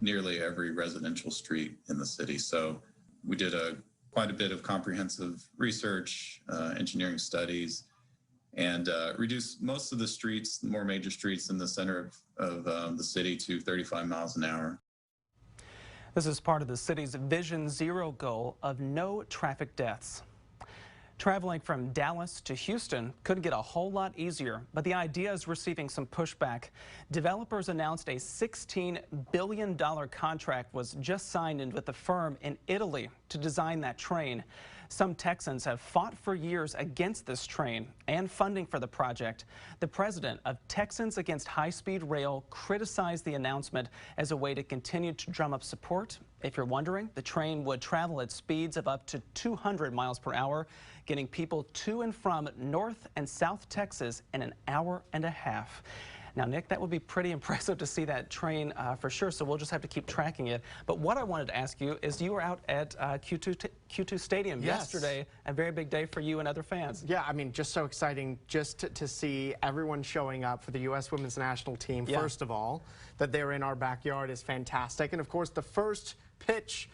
nearly every residential street in the city. So we did quite a bit of comprehensive research, engineering studies, and reduced most of the streets, the more major streets in the center of the city, to 35 miles an hour. This is part of the city's Vision Zero goal of no traffic deaths. Traveling from Dallas to Houston could get a whole lot easier, but the idea is receiving some pushback. Developers announced a $16 billion contract was just signed in with a firm in Italy to design that train. Some Texans have fought for years against this train and funding for the project. The president of Texans Against High-Speed Rail criticized the announcement as a way to continue to drum up support. If you're wondering, the train would travel at speeds of up to 200 miles per hour, getting people to and from North and South Texas in an hour and a half. Now, Nick, that would be pretty impressive to see that train for sure, so we'll just have to keep tracking it. But what I wanted to ask you is you were out at Q2 Stadium yesterday, a very big day for you and other fans. Yeah, I mean, just so exciting just to see everyone showing up for the U.S. Women's National Team, first of all. That they're in our backyard is fantastic. And, of course, the first pitch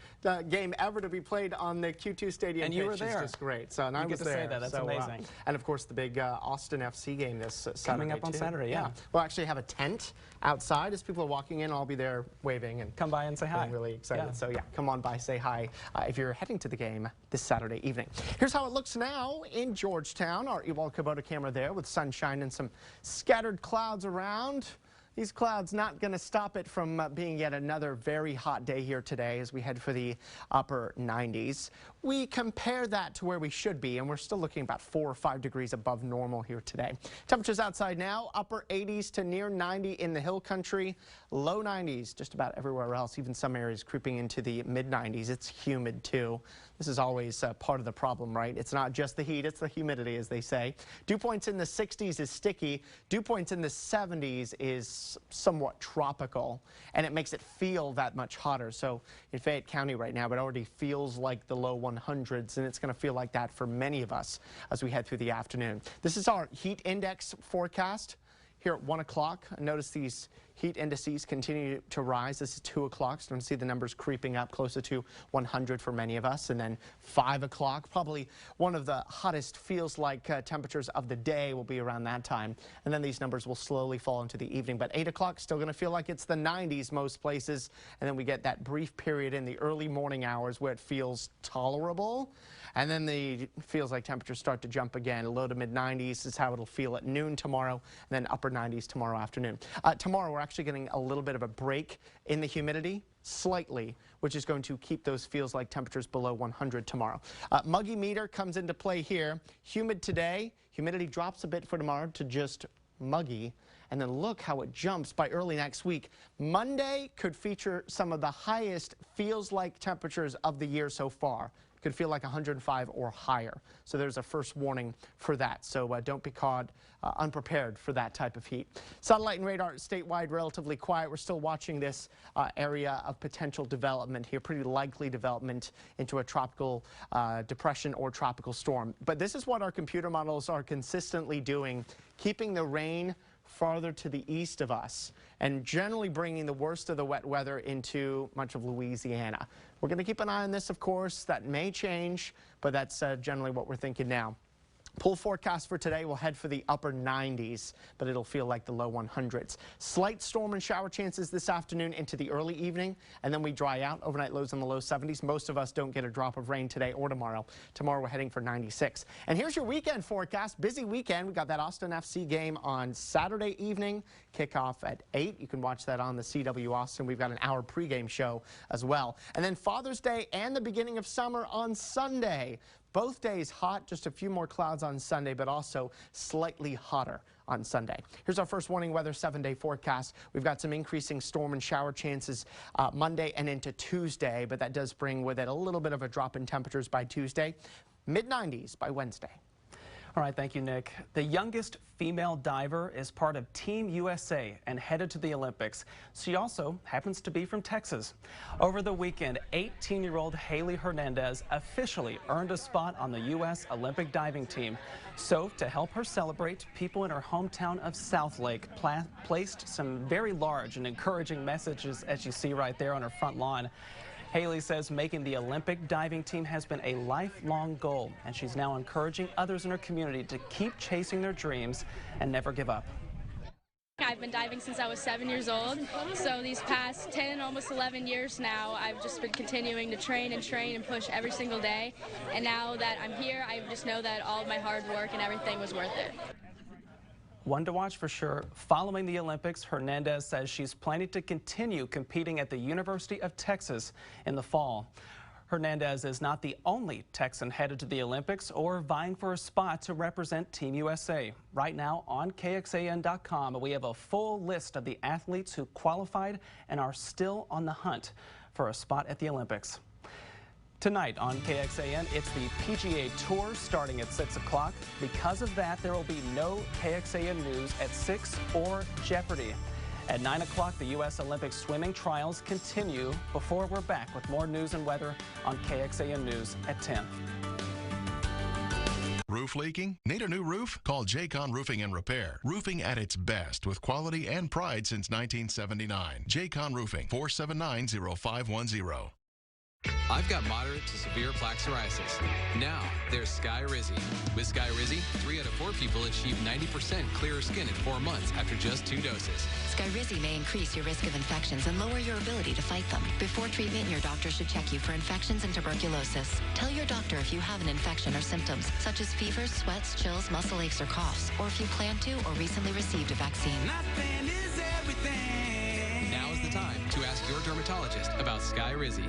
game ever to be played on the Q2 Stadium and you were there. Is just great. So, and I was to there. Say that. That's amazing. And of course the big Austin FC game this Saturday coming up on Saturday. Yeah. We'll actually have a tent outside as people are walking in. I'll be there waving and come by and say hi. I'm really excited. So yeah, come on by, say hi if you're heading to the game this Saturday evening. Here's how it looks now in Georgetown. Our Ewald Kubota camera there with sunshine and some scattered clouds around. These clouds not going to stop it from being yet another very hot day here today as we head for the upper 90s. We compare that to where we should be, and we're still looking about 4 or 5 degrees above normal here today. Temperatures outside now, upper 80s to near 90 in the hill country, low 90s just about everywhere else, even some areas creeping into the mid 90s. It's humid too. This is always part of the problem, right? It's not just the heat, it's the humidity, as they say. Dew points in the 60s is sticky. Dew points in the 70s is somewhat tropical, and it makes it feel that much hotter. So in Fayette County right now, it already feels like the low 100s, and it's going to feel like that for many of us as we head through the afternoon. This is our heat index forecast. Here at 1 o'clock, notice these heat indices continue to rise. This is 2 o'clock, so you can see the numbers creeping up closer to 100 for many of us. And then 5 o'clock, probably one of the hottest feels like temperatures of the day will be around that time. And then these numbers will slowly fall into the evening. But 8 o'clock, still going to feel like it's the 90s most places. And then we get that brief period in the early morning hours where it feels tolerable. And then the feels like temperatures start to jump again. Low to mid 90s is how it'll feel at noon tomorrow, and then upper 90s tomorrow afternoon. Tomorrow we're actually getting a little bit of a break in the humidity, slightly, which is going to keep those feels like temperatures below 100 tomorrow. Muggy meter comes into play here. Humid today, humidity drops a bit for tomorrow to just muggy. And then look how it jumps by early next week. Monday could feature some of the highest feels like temperatures of the year so far. Could feel like 105 or higher. So there's a first warning for that. So don't be caught unprepared for that type of heat. Satellite and radar statewide relatively quiet. We're still watching this area of potential development here, pretty likely development into a tropical depression or tropical storm. But this is what our computer models are consistently doing, keeping the rain farther to the east of us and generally bringing the worst of the wet weather into much of Louisiana. We're going to keep an eye on this, of course. That may change, but that's generally what we're thinking now. Pool forecast for today will head for the upper 90s, but it'll feel like the low 100s. Slight storm and shower chances this afternoon into the early evening, and then we dry out. Overnight lows in the low 70s. Most of us don't get a drop of rain today or tomorrow. Tomorrow we're heading for 96. And here's your weekend forecast. Busy weekend. We got that Austin FC game on Saturday evening. Kickoff at 8. You can watch that on the CW Austin. We've got an hour pregame show as well. And then Father's Day and the beginning of summer on Sunday. Both days hot, just a few more clouds on Sunday, but also slightly hotter on Sunday. Here's our first warning weather 7-day forecast. We've got some increasing storm and shower chances Monday and into Tuesday, but that does bring with it a little bit of a drop in temperatures by Tuesday, mid-90s by Wednesday. All right, thank you, Nick. The youngest female diver is part of Team USA and headed to the Olympics. She also happens to be from Texas. Over the weekend, 18-year-old Haley Hernandez officially earned a spot on the U.S. Olympic diving team. So, to help her celebrate, people in her hometown of Southlake placed some very large and encouraging messages, as you see right there on her front lawn. Haley says making the Olympic diving team has been a lifelong goal, and she's now encouraging others in her community to keep chasing their dreams and never give up. I've been diving since I was 7 years old, so these past 10, almost 11 years now, I've just been continuing to train and push every single day, and now that I'm here, I just know that all of my hard work and everything was worth it. One to watch for sure. Following the Olympics, Hernandez says she's planning to continue competing at the University of Texas in the fall. Hernandez is not the only Texan headed to the Olympics or vying for a spot to represent Team USA. Right now on KXAN.com, we have a full list of the athletes who qualified and are still on the hunt for a spot at the Olympics. Tonight on KXAN, it's the PGA Tour starting at 6 o'clock. Because of that, there will be no KXAN news at 6 or Jeopardy! At 9 o'clock, the U.S. Olympic swimming trials continue before we're back with more news and weather on KXAN News at 10. Roof leaking? Need a new roof? Call KXAN Roofing and Repair. Roofing at its best with quality and pride since 1979. KXAN Roofing, 479-0510. I've got moderate to severe plaque psoriasis. Now, there's Skyrizi. With Skyrizi, 3 out of 4 people achieve 90% clearer skin in 4 months after just 2 doses. Skyrizi may increase your risk of infections and lower your ability to fight them. Before treatment, your doctor should check you for infections and tuberculosis. Tell your doctor if you have an infection or symptoms, such as fevers, sweats, chills, muscle aches, or coughs, or if you plan to or recently received a vaccine. Nothing is everything. Now is the time to ask your dermatologist about Skyrizi.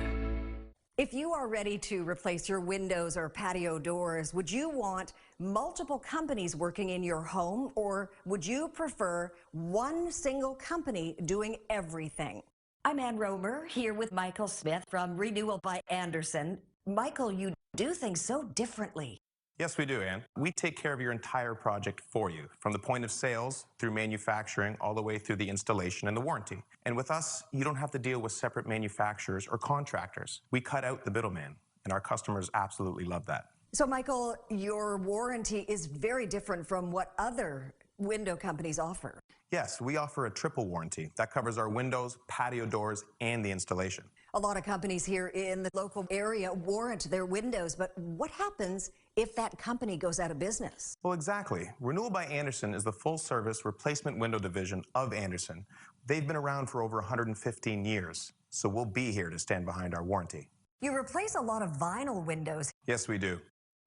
If you are ready to replace your windows or patio doors, would you want multiple companies working in your home, or would you prefer one single company doing everything? I'm Ann Romer, here with Michael Smith from Renewal by Andersen. Michael, you do things so differently. Yes, we do, Ann. We take care of your entire project for you, from the point of sales through manufacturing all the way through the installation and the warranty. And with us, you don't have to deal with separate manufacturers or contractors. We cut out the middleman, and our customers absolutely love that. So, Michael, your warranty is very different from what other window companies offer. Yes, we offer a triple warranty that covers our windows, patio doors, and the installation. A lot of companies here in the local area warrant their windows, but what happens if that company goes out of business? Well, exactly. Renewal by Andersen is the full-service replacement window division of Andersen. They've been around for over 115 years, so we'll be here to stand behind our warranty. You replace a lot of vinyl windows. Yes, we do.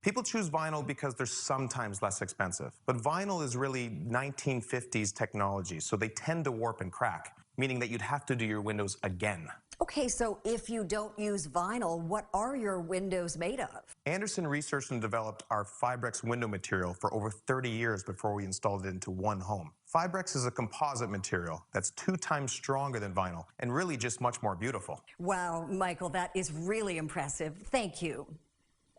People choose vinyl because they're sometimes less expensive, but vinyl is really 1950s technology, so they tend to warp and crack, meaning that you'd have to do your windows again. Okay, so if you don't use vinyl, what are your windows made of? Andersen researched and developed our Fibrex window material for over 30 years before we installed it into one home. Fibrex is a composite material that's 2 times stronger than vinyl and really just much more beautiful. Wow, Michael, that is really impressive. Thank you.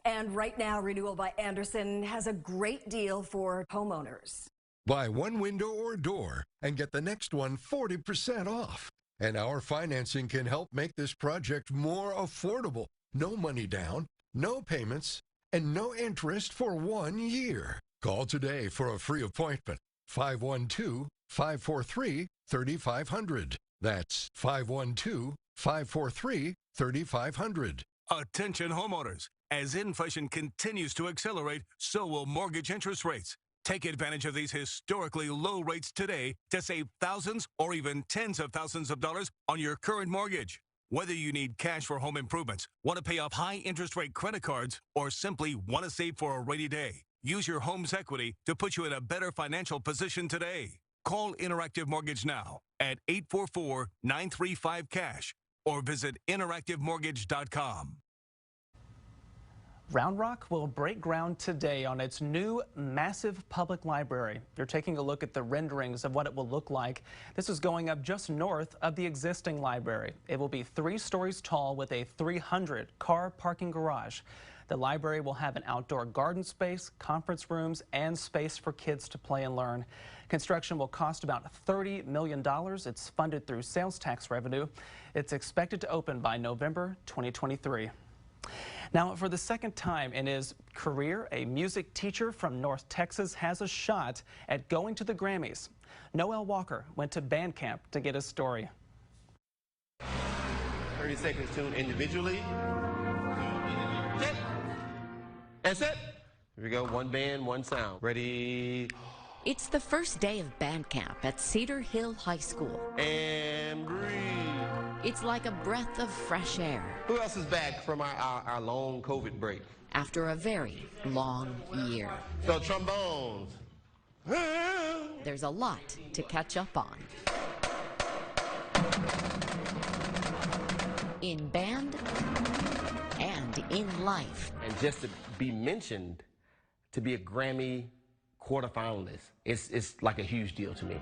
And right now, Renewal by Andersen has a great deal for homeowners. Buy one window or door and get the next one 40% off. And our financing can help make this project more affordable. No money down, no payments, and no interest for 1 year. Call today for a free appointment. 512-543-3500. That's 512-543-3500. Attention homeowners. As inflation continues to accelerate, so will mortgage interest rates. Take advantage of these historically low rates today to save thousands or even tens of thousands of dollars on your current mortgage. Whether you need cash for home improvements, want to pay off high interest rate credit cards, or simply want to save for a rainy day, use your home's equity to put you in a better financial position today. Call Interactive Mortgage now at 844-935-CASH or visit interactivemortgage.com. Round Rock will break ground today on its new massive public library. You're taking a look at the renderings of what it will look like. This is going up just north of the existing library. It will be 3 stories tall with a 300-car parking garage. The library will have an outdoor garden space, conference rooms, and space for kids to play and learn. Construction will cost about $30 million. It's funded through sales tax revenue. It's expected to open by November 2023. Now, for the second time in his career, a music teacher from North Texas has a shot at going to the Grammys. Noel Walker went to band camp to get his story. 30 seconds tune individually. That's it. Here we go. One band, one sound. Ready? It's the first day of band camp at Cedar Hill High School. And breathe. It's like a breath of fresh air. Who else is back from our long COVID break? After a very long year. So trombones. There's a lot to catch up on. In band and in life. And just to be mentioned, to be a Grammy quarterfinalist, it's like a huge deal to me.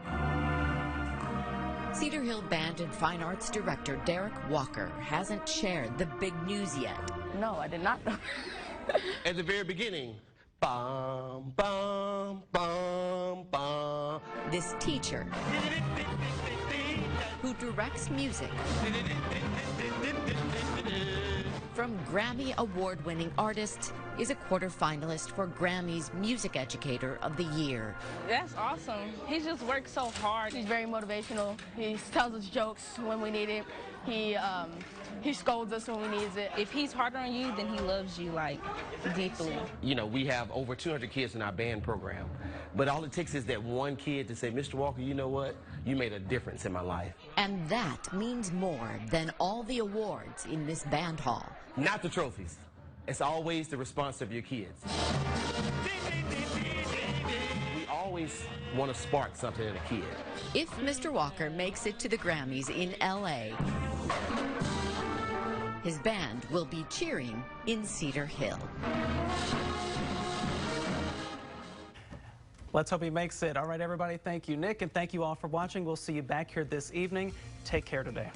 Cedar Hill Band and Fine Arts Director Derek Walker hasn't shared the big news yet. No, I did not know. At the very beginning, bum, bum, bum, bum. This teacher, who directs music from Grammy award-winning artists, is a quarterfinalist for Grammy's Music Educator of the Year. That's awesome. He just works so hard. He's very motivational. He tells us jokes when we need it. He scolds us when we need it. If he's harder on you, then he loves you, like, deeply. You know, we have over 200 kids in our band program, but all it takes is that one kid to say, Mr. Walker, you know what? You made a difference in my life. And that means more than all the awards in this band hall. Not the trophies. It's always the response of your kids. We always want to spark something in a kid. If Mr. Walker makes it to the Grammys in LA, his band will be cheering in Cedar Hill. Let's hope he makes it. All right, everybody, thank you, Nick, and thank you all for watching. We'll see you back here this evening. Take care today.